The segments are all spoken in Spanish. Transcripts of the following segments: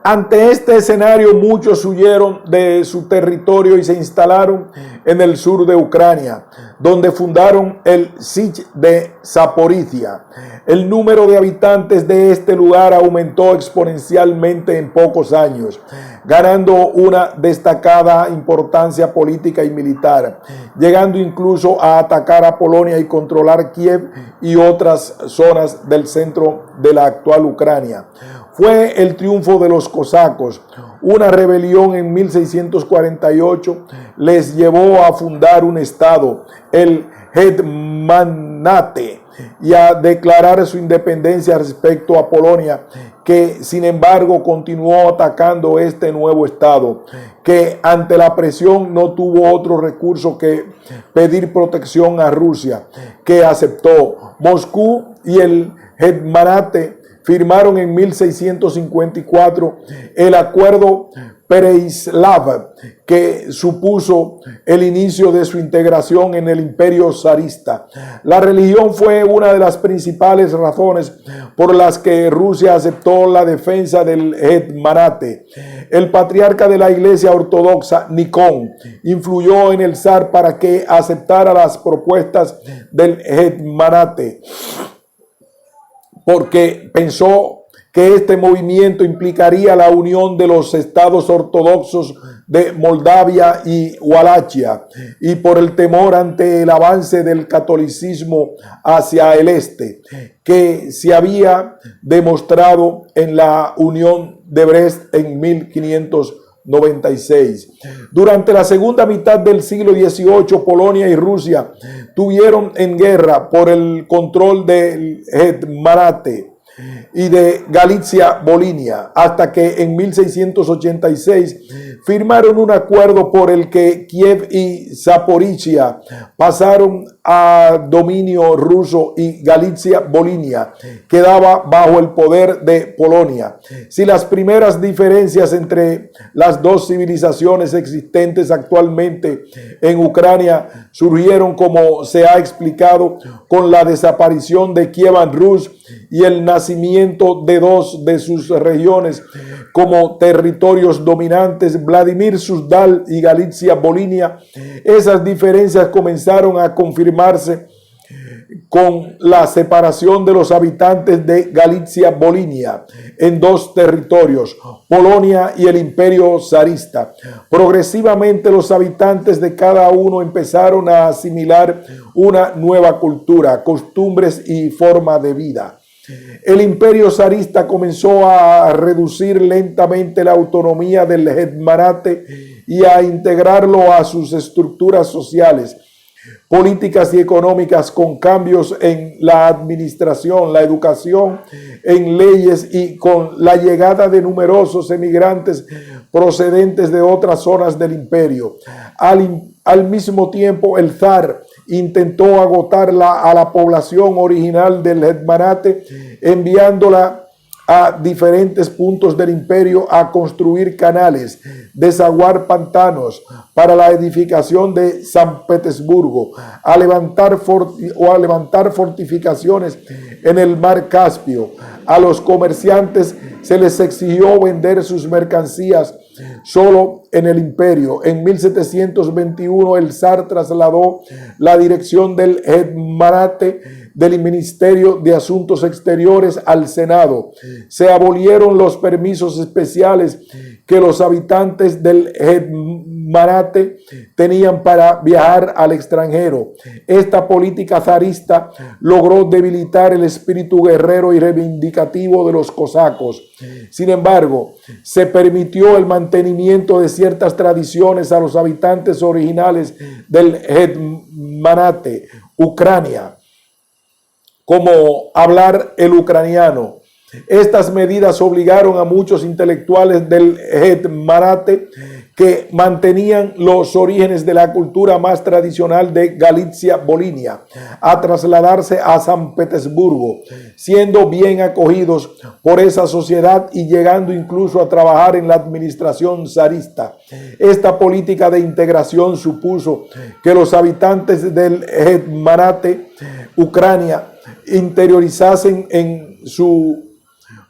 Ante este escenario, muchos huyeron de su territorio y se instalaron en el sur de Ucrania, donde fundaron el Sich de Zaporizhia. El número de habitantes de este lugar aumentó exponencialmente en pocos años, ganando una destacada importancia política y militar, llegando incluso a atacar a Polonia y controlar Kiev y otras zonas del centro de la actual Ucrania. Fue el triunfo de los cosacos. Una rebelión en 1648 les llevó a fundar un estado, el Hetmanate, y a declarar su independencia respecto a Polonia, que sin embargo continuó atacando este nuevo estado, que ante la presión no tuvo otro recurso que pedir protección a Rusia, que aceptó. Moscú y el Hetmanate firmaron en 1654 el acuerdo Pereislav, que supuso el inicio de su integración en el imperio zarista. La religión fue una de las principales razones por las que Rusia aceptó la defensa del Hetmanate. El patriarca de la Iglesia Ortodoxa, Nikon, influyó en el zar para que aceptara las propuestas del Hetmanate, porque pensó que este movimiento implicaría la unión de los estados ortodoxos de Moldavia y Wallachia, y por el temor ante el avance del catolicismo hacia el este, que se había demostrado en la Unión de Brest en 1596. Durante la segunda mitad del siglo XVIII, Polonia y Rusia tuvieron en guerra por el control del Hetmanate y de Galitzia-Volhynia, hasta que en 1686 firmaron un acuerdo por el que Kiev y Zaporizhia pasaron a dominio ruso y Galitzia-Volhynia quedaba bajo el poder de Polonia. Si las primeras diferencias entre las dos civilizaciones existentes actualmente en Ucrania surgieron, como se ha explicado, con la desaparición de Kievan Rus y el nacimiento de dos de sus regiones como territorios dominantes, Vladimir Suzdal y Galitzia-Volhynia, esas diferencias comenzaron a confirmarse con la separación de los habitantes de Galitzia-Volhynia en dos territorios, Polonia y el Imperio zarista. Progresivamente los habitantes de cada uno empezaron a asimilar una nueva cultura, costumbres y forma de vida. El imperio zarista comenzó a reducir lentamente la autonomía del Hetmanate y a integrarlo a sus estructuras sociales, políticas y económicas, con cambios en la administración, la educación, en leyes, y con la llegada de numerosos emigrantes procedentes de otras zonas del imperio. Al mismo tiempo, el zar intentó agotar a la población original del Hetmanate, enviándola a diferentes puntos del imperio a construir canales, desaguar pantanos para la edificación de San Petersburgo, a levantar fortificaciones en el mar Caspio. A los comerciantes se les exigió vender sus mercancías solo en el imperio. En 1721 el zar trasladó la dirección del Hetmanate del Ministerio de Asuntos Exteriores al Senado. Se abolieron los permisos especiales que los habitantes del Hetmanate tenían para viajar al extranjero. Esta política zarista logró debilitar el espíritu guerrero y reivindicativo de los cosacos. Sin embargo, se permitió el mantenimiento de ciertas tradiciones a los habitantes originales del Hetmanate, Ucrania, como hablar el ucraniano. Estas medidas obligaron a muchos intelectuales del Hetmanate que mantenían los orígenes de la cultura más tradicional de Galitzia-Volhynia a trasladarse a San Petersburgo, siendo bien acogidos por esa sociedad y llegando incluso a trabajar en la administración zarista. Esta política de integración supuso que los habitantes del Hetmanate, Ucrania, interiorizasen en su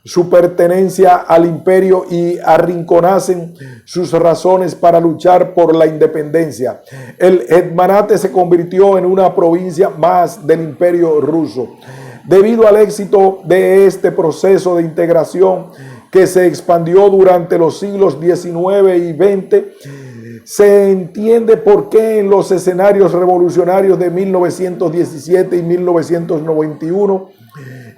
su pertenencia al imperio y arrinconasen sus razones para luchar por la independencia. El Hetmanate se convirtió en una provincia más del imperio ruso. Debido al éxito de este proceso de integración que se expandió durante los siglos XIX y XX, se entiende por qué en los escenarios revolucionarios de 1917 y 1991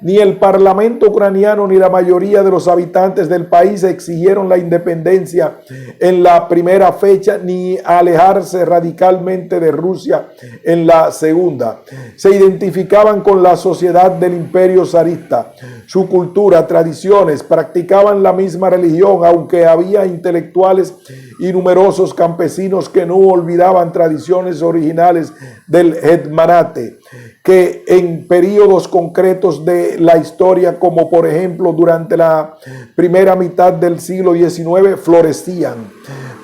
ni el parlamento ucraniano ni la mayoría de los habitantes del país exigieron la independencia en la primera fecha, ni alejarse radicalmente de Rusia en la segunda. Se identificaban con la sociedad del imperio zarista, su cultura, tradiciones, practicaban la misma religión, aunque había intelectuales y numerosos campesinos que no olvidaban tradiciones originales del Hetmanate, que en periodos concretos de la historia, como por ejemplo durante la primera mitad del siglo XIX, florecían.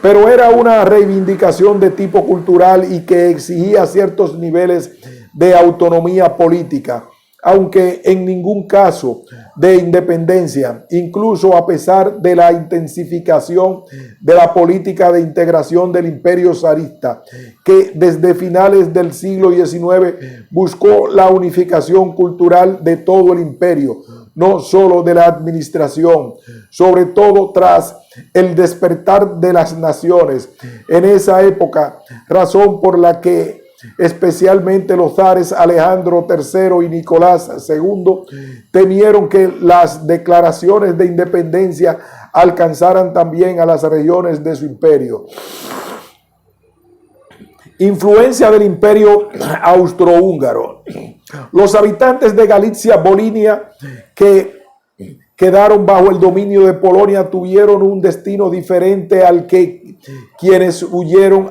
Pero era una reivindicación de tipo cultural y que exigía ciertos niveles de autonomía política, aunque en ningún caso de independencia, incluso a pesar de la intensificación de la política de integración del imperio zarista, que desde finales del siglo XIX buscó la unificación cultural de todo el imperio, no solo de la administración, sobre todo tras el despertar de las naciones. En esa época, razón por la que especialmente los zares Alejandro III y Nicolás II temieron que las declaraciones de independencia alcanzaran también a las regiones de su imperio. Influencia del imperio austrohúngaro. Los habitantes de Galicia, Volinia, que quedaron bajo el dominio de Polonia, tuvieron un destino diferente al de quienes huyeron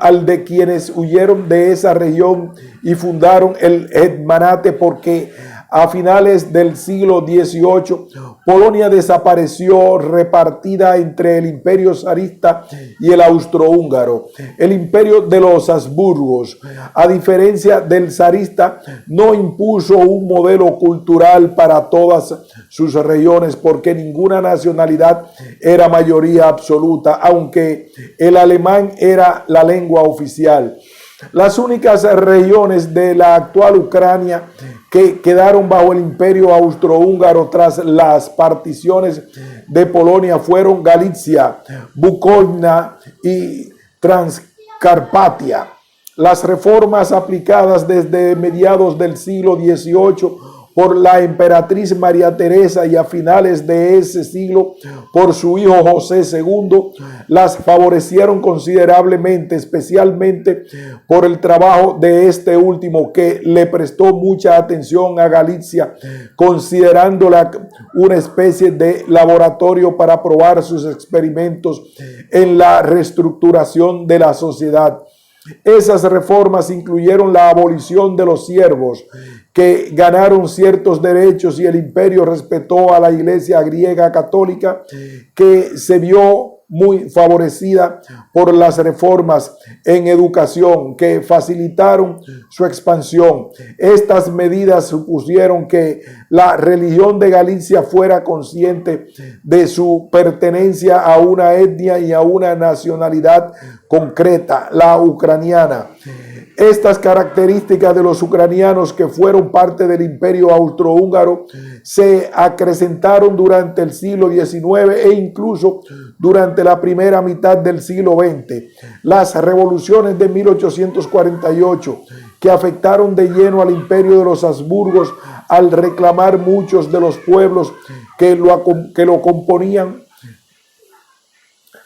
de esa región y fundaron el Hetmanate, porque a finales del siglo XVIII Polonia desapareció repartida entre el imperio zarista y el austrohúngaro. El imperio de los Habsburgos, a diferencia del zarista, no impuso un modelo cultural para todas sus regiones, porque ninguna nacionalidad era mayoría absoluta, aunque el alemán era la lengua oficial. Las únicas regiones de la actual Ucrania que quedaron bajo el imperio austrohúngaro tras las particiones de Polonia fueron Galicia, Bukovina y Transcarpatia. Las reformas aplicadas desde mediados del siglo XVIII por la emperatriz María Teresa y a finales de ese siglo por su hijo José II, las favorecieron considerablemente, especialmente por el trabajo de este último, que le prestó mucha atención a Galicia, considerándola una especie de laboratorio para probar sus experimentos en la reestructuración de la sociedad. Esas reformas incluyeron la abolición de los siervos, que ganaron ciertos derechos, y el imperio respetó a la iglesia griega católica, que se vio muy favorecida por las reformas en educación que facilitaron su expansión. Estas medidas supusieron que la religión de Galicia fuera consciente de su pertenencia a una etnia y a una nacionalidad concreta, la ucraniana. Estas características de los ucranianos que fueron parte del imperio austrohúngaro se acrecentaron durante el siglo XIX e incluso durante la primera mitad del siglo XX. Las revoluciones de 1848, que afectaron de lleno al imperio de los Habsburgos al reclamar muchos de los pueblos que lo componían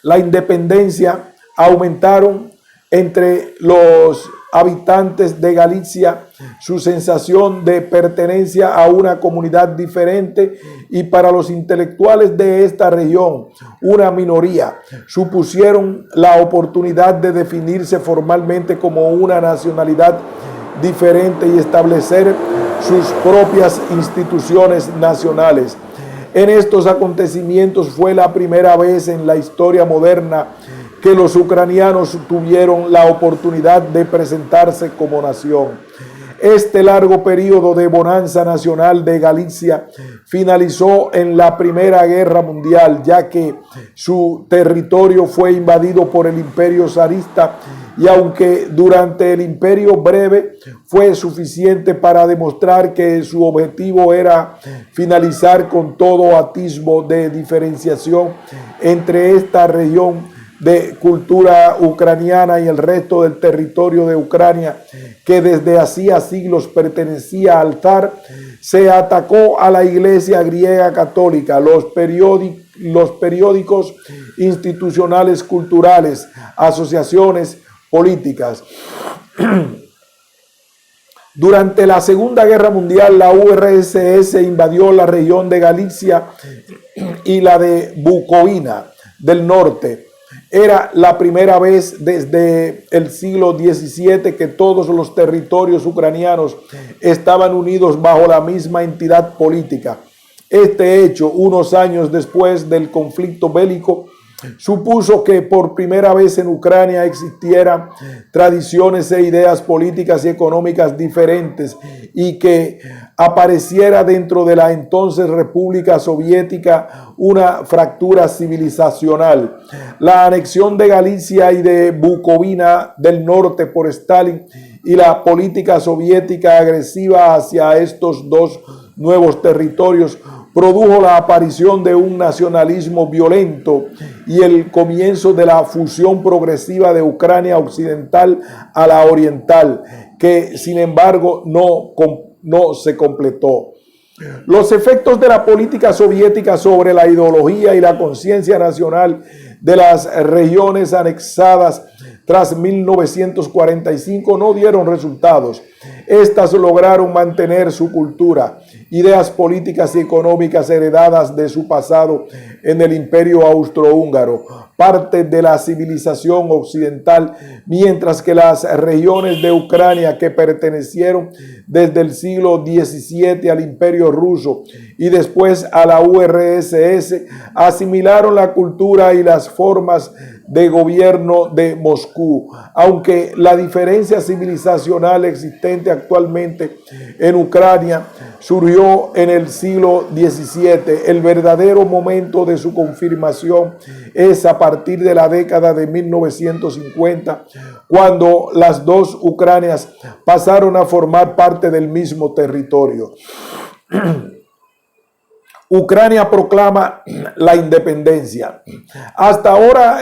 la independencia, aumentaron entre los habitantes de Galicia su sensación de pertenencia a una comunidad diferente, y para los intelectuales de esta región, una minoría, supusieron la oportunidad de definirse formalmente como una nacionalidad diferente y establecer sus propias instituciones nacionales. En estos acontecimientos fue la primera vez en la historia moderna que los ucranianos tuvieron la oportunidad de presentarse como nación. Este largo periodo de bonanza nacional de Galicia finalizó en la Primera Guerra Mundial, ya que su territorio fue invadido por el Imperio zarista, y aunque durante el imperio breve fue suficiente para demostrar que su objetivo era finalizar con todo atisbo de diferenciación entre esta región de cultura ucraniana y el resto del territorio de Ucrania, que desde hacía siglos pertenecía al zar, se atacó a la Iglesia griega católica, los periódicos institucionales culturales, asociaciones políticas. Durante la Segunda Guerra Mundial, la URSS invadió la región de Galicia y la de Bucovina del norte. Era la primera vez desde el siglo XVII que todos los territorios ucranianos estaban unidos bajo la misma entidad política. Este hecho, unos años después del conflicto bélico, supuso que por primera vez en Ucrania existieran tradiciones e ideas políticas y económicas diferentes, y que apareciera dentro de la entonces República Soviética una fractura civilizacional. La anexión de Galicia y de Bucovina del norte por Stalin y la política soviética agresiva hacia estos dos nuevos territorios produjo la aparición de un nacionalismo violento y el comienzo de la fusión progresiva de Ucrania occidental a la oriental, que sin embargo no se completó. Los efectos de la política soviética sobre la ideología y la conciencia nacional de las regiones anexadas tras 1945 no dieron resultados. Estas lograron mantener su cultura, ideas políticas y económicas heredadas de su pasado en el Imperio Austrohúngaro, parte de la civilización occidental, mientras que las regiones de Ucrania que pertenecieron desde el siglo XVII al Imperio Ruso y después a la URSS asimilaron la cultura y las formas de gobierno de Moscú. Aunque la diferencia civilizacional existente actualmente en Ucrania surgió en el siglo XVII, el verdadero momento de su confirmación es a partir de la década de 1950, cuando las dos Ucranias pasaron a formar parte del mismo territorio. Ucrania proclama la independencia. Hasta ahora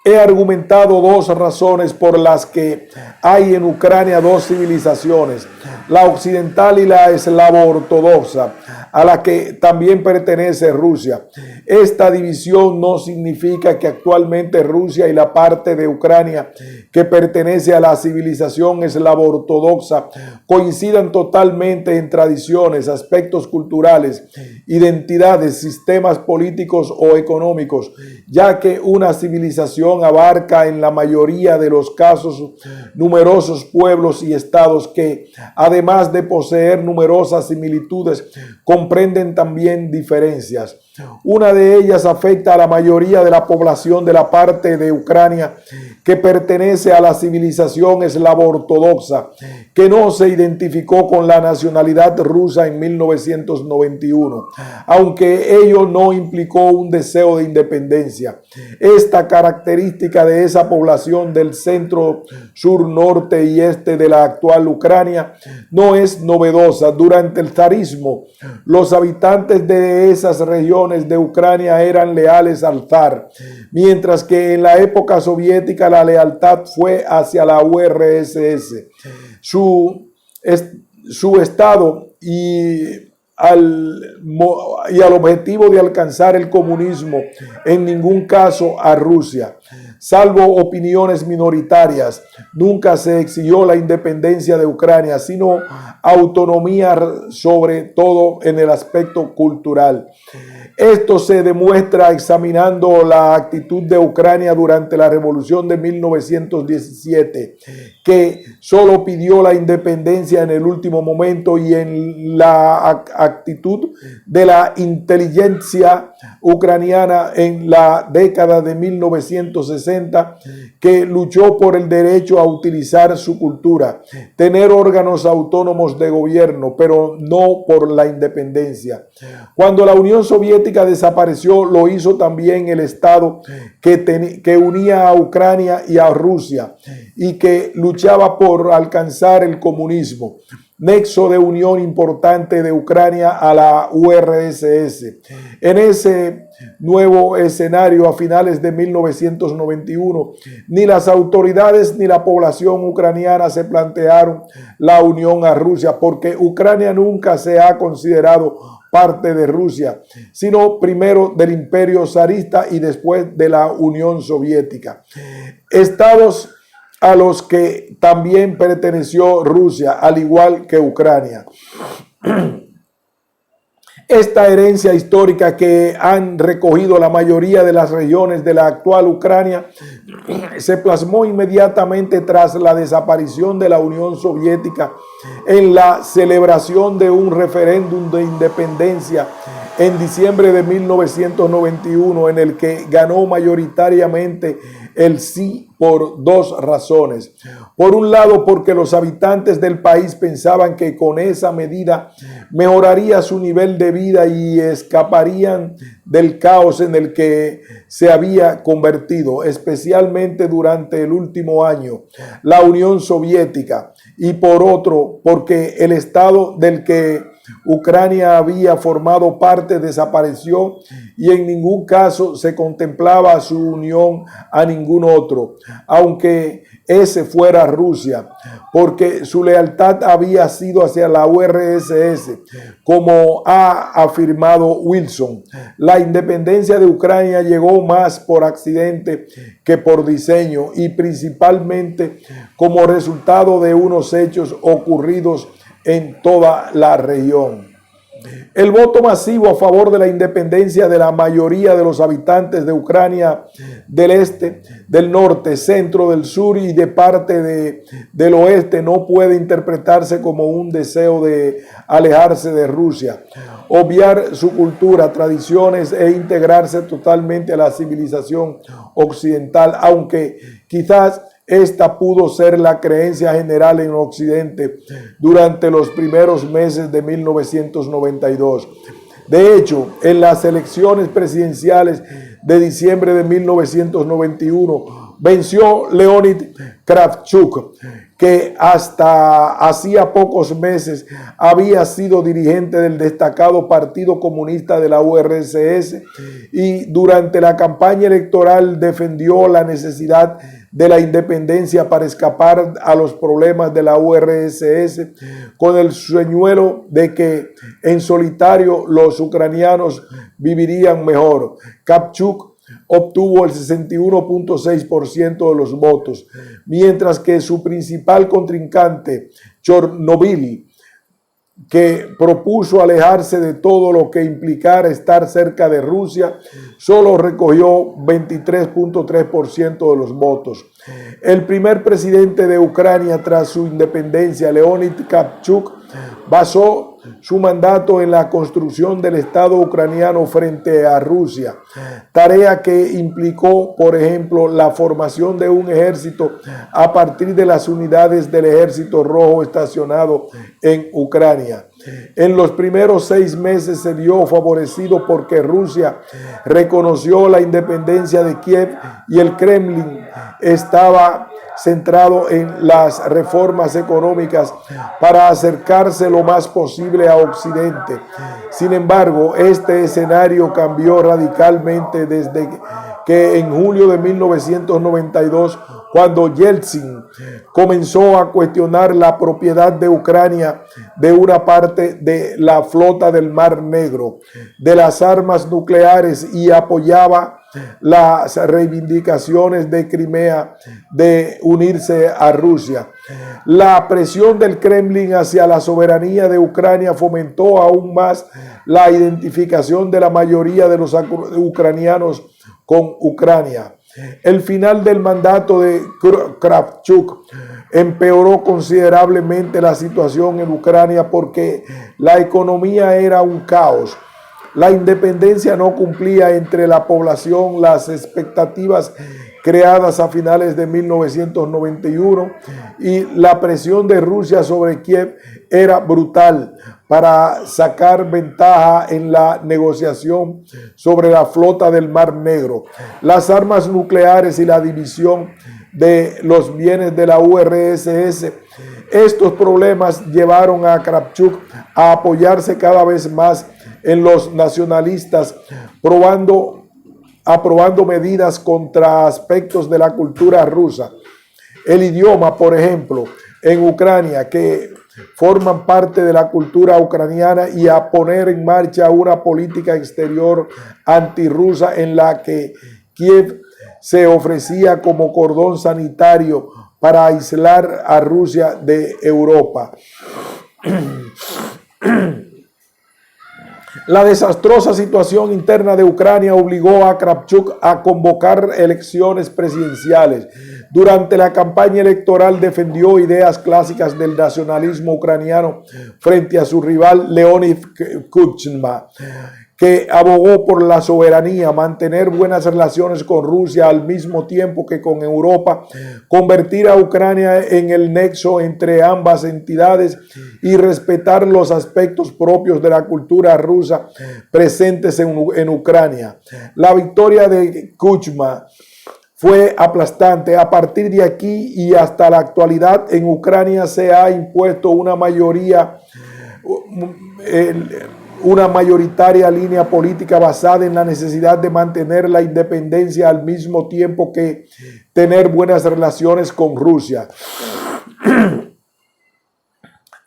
he argumentado dos razones por las que hay en Ucrania dos civilizaciones, la occidental y la eslavo-ortodoxa, a la que también pertenece Rusia. Esta división no significa que actualmente Rusia y la parte de Ucrania que pertenece a la civilización eslavo-ortodoxa coincidan totalmente en tradiciones, aspectos culturales, identidades, sistemas políticos o económicos, ya que una civilización abarca en la mayoría de los casos numerosos pueblos y estados que, además de poseer numerosas similitudes, comprenden también diferencias. Una de ellas afecta a la mayoría de la población de la parte de Ucrania que pertenece a la civilización eslavo-ortodoxa, que no se identificó con la nacionalidad rusa en 1991, aunque ello no implicó un deseo de independencia. Esta característica de esa población del centro, sur, norte y este de la actual Ucrania no es novedosa. Durante el zarismo, los habitantes de esas regiones de Ucrania eran leales al zar, mientras que en la época soviética la lealtad fue hacia la URSS. Su estado y al objetivo de alcanzar el comunismo, en ningún caso a Rusia. Salvo opiniones minoritarias, nunca se exigió la independencia de Ucrania, sino autonomía, sobre todo en el aspecto cultural. Esto se demuestra examinando la actitud de Ucrania durante la revolución de 1917, que solo pidió la independencia en el último momento, y en la actitud de la inteligencia ucraniana en la década de 1960 que luchó por el derecho a utilizar su cultura, tener órganos autónomos de gobierno, pero no por la independencia. Cuando la Unión Soviética desapareció, lo hizo también el Estado que unía a Ucrania y a Rusia y que luchaba por alcanzar el comunismo, nexo de unión importante de Ucrania a la URSS. En ese nuevo escenario, a finales de 1991, ni las autoridades ni la población ucraniana se plantearon la unión a Rusia, porque Ucrania nunca se ha considerado parte de Rusia, sino primero del Imperio zarista y después de la Unión Soviética. Estados a los que también perteneció Rusia, al igual que Ucrania. Esta herencia histórica que han recogido la mayoría de las regiones de la actual Ucrania se plasmó inmediatamente tras la desaparición de la Unión Soviética en la celebración de un referéndum de independencia en diciembre de 1991, en el que ganó mayoritariamente el sí por dos razones. Por un lado, porque los habitantes del país pensaban que con esa medida mejoraría su nivel de vida y escaparían del caos en el que se había convertido, especialmente durante el último año, la Unión Soviética. Y por otro, porque el Estado del que Ucrania había formado parte desapareció y en ningún caso se contemplaba su unión a ningún otro, aunque ese fuera Rusia, porque su lealtad había sido hacia la URSS, como ha afirmado Wilson. La independencia de Ucrania llegó más por accidente que por diseño y principalmente como resultado de unos hechos ocurridos en toda la región. El voto masivo a favor de la independencia de la mayoría de los habitantes de Ucrania del este, del norte, centro, del sur y de parte del oeste no puede interpretarse como un deseo de alejarse de Rusia, obviar su cultura, tradiciones e integrarse totalmente a la civilización occidental, aunque quizás esta pudo ser la creencia general en Occidente durante los primeros meses de 1992. De hecho, en las elecciones presidenciales de diciembre de 1991, venció Leonid Kravchuk, que hasta hacía pocos meses había sido dirigente del destacado Partido Comunista de la URSS y durante la campaña electoral defendió la necesidad de la independencia para escapar a los problemas de la URSS con el señuelo de que en solitario los ucranianos vivirían mejor. Kravchuk obtuvo el 61.6% de los votos, mientras que su principal contrincante, Chernobyl, que propuso alejarse de todo lo que implicara estar cerca de Rusia, solo recogió 23.3% de los votos. El primer presidente de Ucrania tras su independencia, Leonid Kravchuk, basó su mandato en la construcción del Estado ucraniano frente a Rusia, tarea que implicó, por ejemplo, la formación de un ejército a partir de las unidades del Ejército Rojo estacionado en Ucrania. En los primeros 6 meses se vio favorecido porque Rusia reconoció la independencia de Kiev y el Kremlin estaba centrado en las reformas económicas para acercarse lo más posible a Occidente. Sin embargo, este escenario cambió radicalmente desde que en julio de 1992, cuando Yeltsin comenzó a cuestionar la propiedad de Ucrania de una parte de la flota del Mar Negro, de las armas nucleares y apoyaba las reivindicaciones de Crimea de unirse a Rusia. La presión del Kremlin hacia la soberanía de Ucrania fomentó aún más la identificación de la mayoría de los ucranianos con Ucrania. El final del mandato de Kravchuk empeoró considerablemente la situación en Ucrania porque la economía era un caos. La independencia no cumplía entre la población las expectativas creadas a finales de 1991 y la presión de Rusia sobre Kiev era brutal para sacar ventaja en la negociación sobre la flota del Mar Negro. Las armas nucleares y la división de los bienes de la URSS. Estos problemas llevaron a Kravchuk a apoyarse cada vez más en los nacionalistas, aprobando medidas contra aspectos de la cultura rusa. El idioma, por ejemplo, en Ucrania, que forman parte de la cultura ucraniana, y a poner en marcha una política exterior antirrusa en la que Kiev se ofrecía como cordón sanitario para aislar a Rusia de Europa. La desastrosa situación interna de Ucrania obligó a Kravchuk a convocar elecciones presidenciales. Durante la campaña electoral defendió ideas clásicas del nacionalismo ucraniano frente a su rival Leonid Kuchma, que abogó por la soberanía, mantener buenas relaciones con Rusia al mismo tiempo que con Europa, convertir a Ucrania en el nexo entre ambas entidades y respetar los aspectos propios de la cultura rusa presentes en Ucrania. La victoria de Kuchma fue aplastante. A partir de aquí y hasta la actualidad, en Ucrania se ha impuesto una mayoritaria línea política basada en la necesidad de mantener la independencia al mismo tiempo que tener buenas relaciones con Rusia.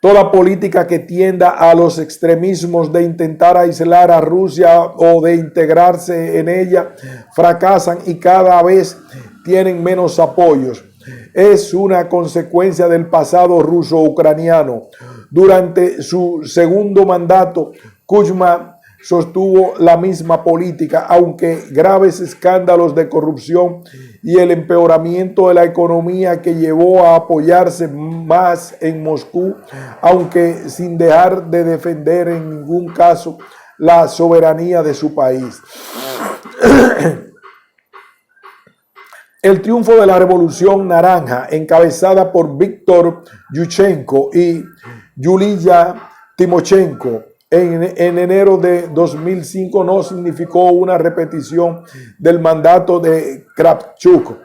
Toda política que tienda a los extremismos de intentar aislar a Rusia o de integrarse en ella fracasan y cada vez tienen menos apoyos. Es una consecuencia del pasado ruso-ucraniano. Durante su segundo mandato, Kuchma sostuvo la misma política, aunque graves escándalos de corrupción y el empeoramiento de la economía que llevó a apoyarse más en Moscú, aunque sin dejar de defender en ningún caso la soberanía de su país. El triunfo de la Revolución Naranja, encabezada por Víctor Yushchenko y Yulia Timoshenko, en enero de 2005 no significó una repetición del mandato de Kravchuk,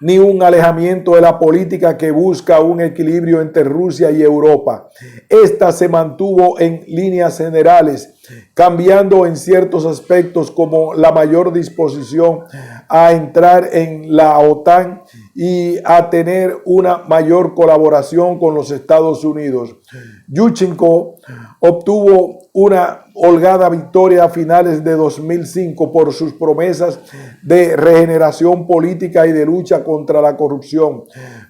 ni un alejamiento de la política que busca un equilibrio entre Rusia y Europa. Esta se mantuvo en líneas generales, cambiando en ciertos aspectos como la mayor disposición a entrar en la OTAN y a tener una mayor colaboración con los Estados Unidos. Yushchenko obtuvo una holgada victoria a finales de 2005 por sus promesas de regeneración política y de lucha contra la corrupción,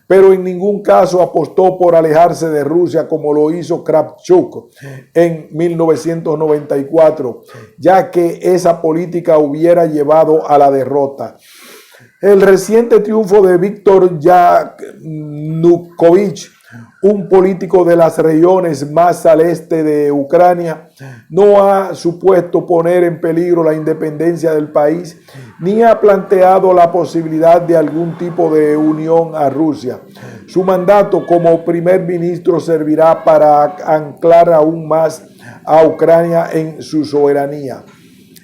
pero en ningún caso apostó por alejarse de Rusia como lo hizo Kravchuk en 1994, ya que esa política hubiera llevado a la derrota. El reciente triunfo de Víctor Yanukovych, un político de las regiones más al este de Ucrania, no ha supuesto poner en peligro la independencia del país, ni ha planteado la posibilidad de algún tipo de unión a Rusia. Su mandato como primer ministro servirá para anclar aún más a Ucrania en su soberanía.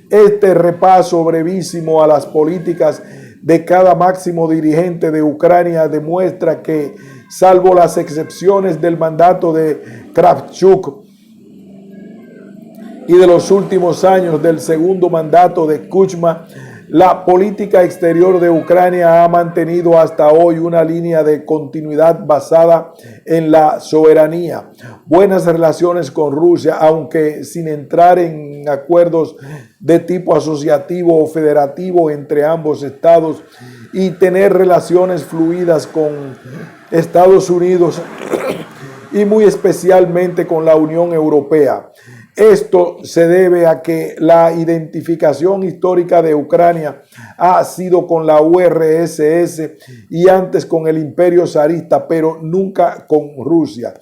Este repaso brevísimo a las políticas de cada máximo dirigente de Ucrania demuestra que, salvo las excepciones del mandato de Kravchuk y de los últimos años del segundo mandato de Kuchma, la política exterior de Ucrania ha mantenido hasta hoy una línea de continuidad basada en la soberanía, buenas relaciones con Rusia, aunque sin entrar en acuerdos de tipo asociativo o federativo entre ambos estados, y tener relaciones fluidas con Estados Unidos y muy especialmente con la Unión Europea. Esto se debe a que la identificación histórica de Ucrania ha sido con la URSS y antes con el Imperio zarista, pero nunca con Rusia.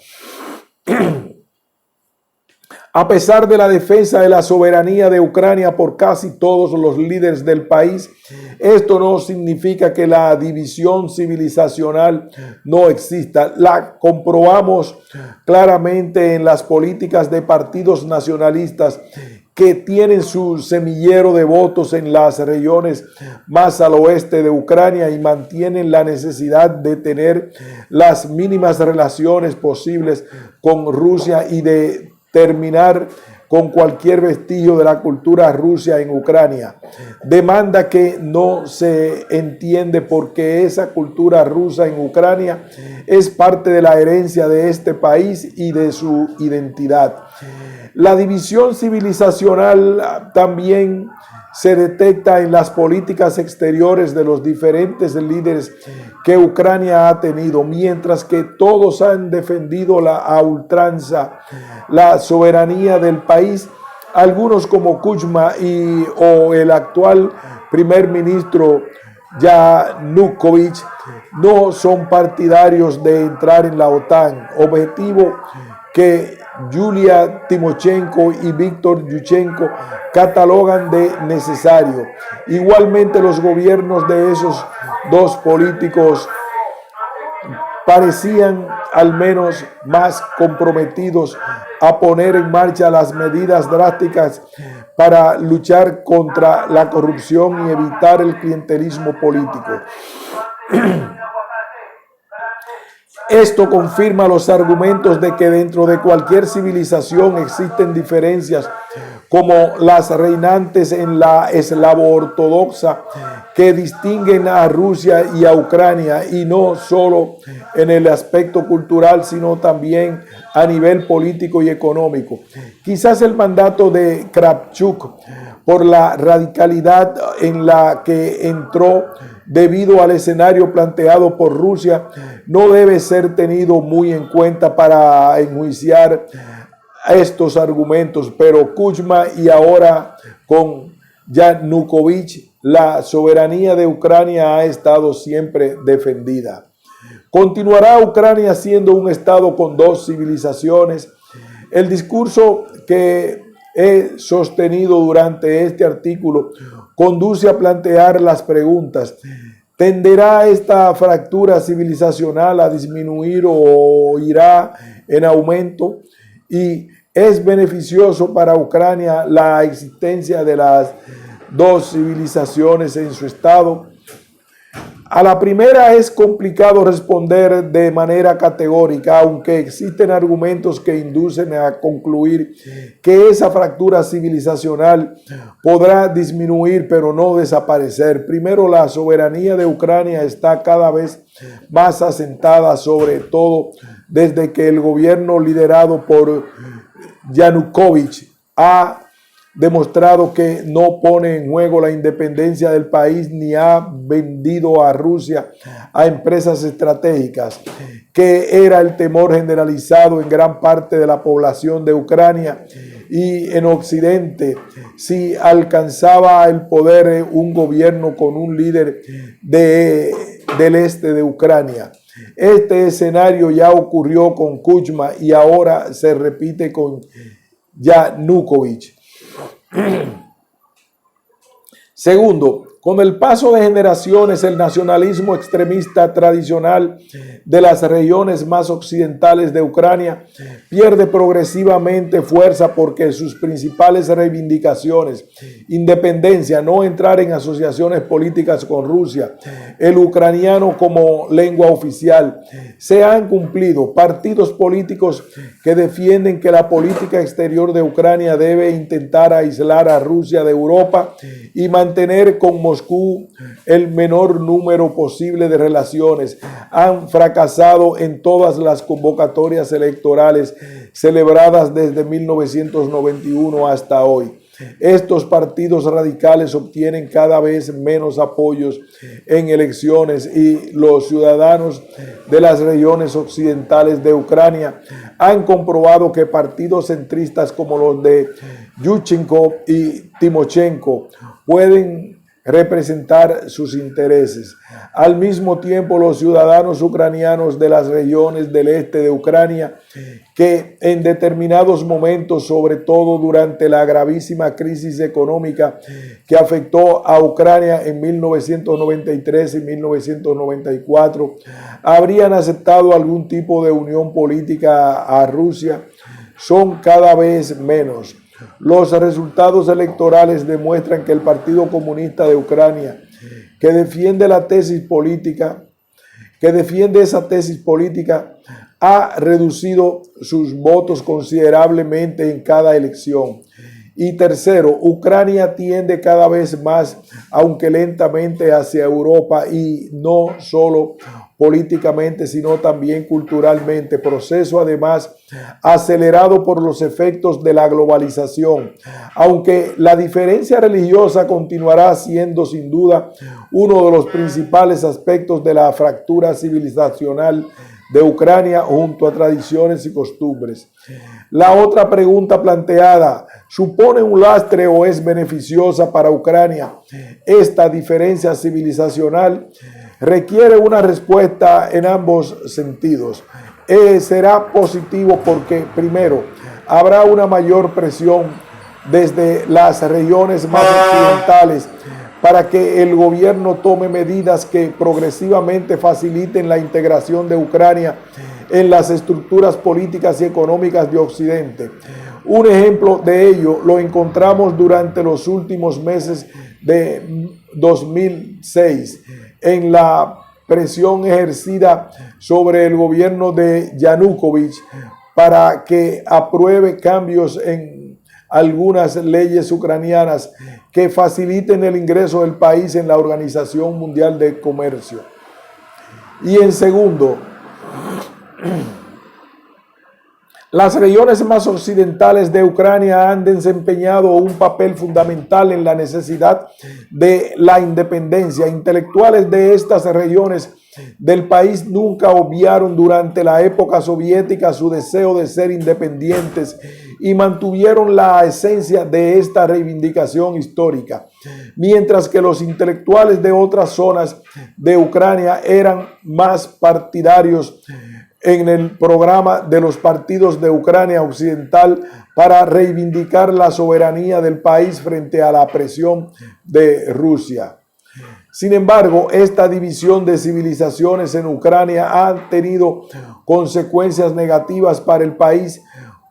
A pesar de la defensa de la soberanía de Ucrania por casi todos los líderes del país, esto no significa que la división civilizacional no exista. La comprobamos claramente en las políticas de partidos nacionalistas que tienen su semillero de votos en las regiones más al oeste de Ucrania y mantienen la necesidad de tener las mínimas relaciones posibles con Rusia y de terminar con cualquier vestigio de la cultura rusa en Ucrania. Demanda que no se entiende porque esa cultura rusa en Ucrania es parte de la herencia de este país y de su identidad. La división civilizacional también se detecta en las políticas exteriores de los diferentes líderes que Ucrania ha tenido, mientras que todos han defendido a ultranza la soberanía del país. Algunos como Kuchma o el actual primer ministro Yanukovych no son partidarios de entrar en la OTAN, objetivo que Yulia Timoshenko y Víctor Yushchenko catalogan de necesario. Igualmente, los gobiernos de esos dos políticos parecían al menos más comprometidos a poner en marcha las medidas drásticas para luchar contra la corrupción y evitar el clientelismo político. Esto confirma los argumentos de que dentro de cualquier civilización existen diferencias como las reinantes en la eslavo-ortodoxa que distinguen a Rusia y a Ucrania, y no solo en el aspecto cultural, sino también a nivel político y económico. Quizás el mandato de Kravchuk, por la radicalidad en la que entró debido al escenario planteado por Rusia, no debe ser tenido muy en cuenta para enjuiciar estos argumentos, pero Kuchma y ahora con Yanukovych, la soberanía de Ucrania ha estado siempre defendida. ¿Continuará Ucrania siendo un estado con dos civilizaciones? El discurso que he sostenido durante este artículo conduce a plantear las preguntas: ¿tenderá esta fractura civilizacional a disminuir o irá en aumento? ¿Y es beneficioso para Ucrania la existencia de las dos civilizaciones en su estado? A la primera es complicado responder de manera categórica, aunque existen argumentos que inducen a concluir que esa fractura civilizacional podrá disminuir pero no desaparecer. Primero, la soberanía de Ucrania está cada vez más asentada, sobre todo desde que el gobierno liderado por Yanukovych ha demostrado que no pone en juego la independencia del país ni ha vendido a Rusia a empresas estratégicas, que era el temor generalizado en gran parte de la población de Ucrania y en Occidente. Si alcanzaba el poder un gobierno con un líder del este de Ucrania. Este escenario ya ocurrió con Kuchma y ahora se repite con Yanukovych. Segundo, con el paso de generaciones, el nacionalismo extremista tradicional de las regiones más occidentales de Ucrania pierde progresivamente fuerza porque sus principales reivindicaciones, independencia, no entrar en asociaciones políticas con Rusia, el ucraniano como lengua oficial, se han cumplido. Partidos políticos que defienden que la política exterior de Ucrania debe intentar aislar a Rusia de Europa y mantener con Moscú el menor número posible de relaciones, han fracasado en todas las convocatorias electorales celebradas desde 1991 hasta hoy. Estos partidos radicales obtienen cada vez menos apoyos en elecciones y los ciudadanos de las regiones occidentales de Ucrania han comprobado que partidos centristas como los de Yushchenko y Timoshenko pueden representar sus intereses. Al mismo tiempo, los ciudadanos ucranianos de las regiones del este de Ucrania, que en determinados momentos, sobre todo durante la gravísima crisis económica que afectó a Ucrania en 1993 y 1994, habrían aceptado algún tipo de unión política a Rusia, son cada vez menos. Los resultados electorales demuestran que el Partido Comunista de Ucrania, que defiende esa tesis política, ha reducido sus votos considerablemente en cada elección. Y tercero, Ucrania tiende cada vez más, aunque lentamente, hacia Europa, y no solo políticamente, sino también culturalmente, proceso además acelerado por los efectos de la globalización. Aunque la diferencia religiosa continuará siendo sin duda uno de los principales aspectos de la fractura civilizacional de Ucrania junto a tradiciones y costumbres. La otra pregunta planteada: ¿supone un lastre o es beneficiosa para Ucrania esta diferencia civilizacional? Requiere una respuesta en ambos sentidos. Será positivo porque, primero, habrá una mayor presión desde las regiones más occidentales para que el gobierno tome medidas que progresivamente faciliten la integración de Ucrania en las estructuras políticas y económicas de Occidente. Un ejemplo de ello lo encontramos durante los últimos meses de 2006 en la presión ejercida sobre el gobierno de Yanukovych para que apruebe cambios en algunas leyes ucranianas que faciliten el ingreso del país en la Organización Mundial de Comercio. Y en segundo, las regiones más occidentales de Ucrania han desempeñado un papel fundamental en la necesidad de la independencia. Intelectuales de estas regiones del país nunca obviaron durante la época soviética su deseo de ser independientes y mantuvieron la esencia de esta reivindicación histórica, mientras que los intelectuales de otras zonas de Ucrania eran más partidarios en el programa de los partidos de Ucrania Occidental para reivindicar la soberanía del país frente a la presión de Rusia. Sin embargo, esta división de civilizaciones en Ucrania ha tenido consecuencias negativas para el país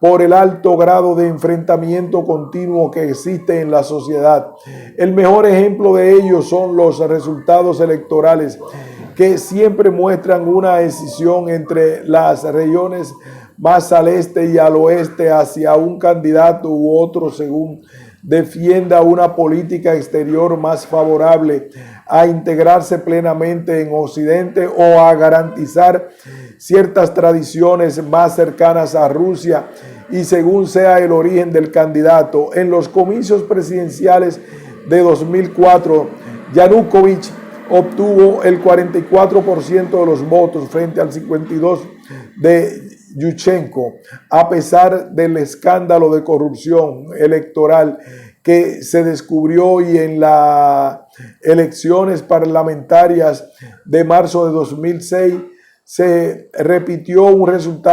por el alto grado de enfrentamiento continuo que existe en la sociedad. El mejor ejemplo de ello son los resultados electorales, que siempre muestran una escisión entre las regiones más al este y al oeste hacia un candidato u otro según defienda una política exterior más favorable a integrarse plenamente en Occidente o a garantizar ciertas tradiciones más cercanas a Rusia, y según sea el origen del candidato. En los comicios presidenciales de 2004, Yanukovych obtuvo el 44% de los votos frente al 52% de Yushchenko, a pesar del escándalo de corrupción electoral que se descubrió, y en las elecciones parlamentarias de marzo de 2006 se repitió un resultado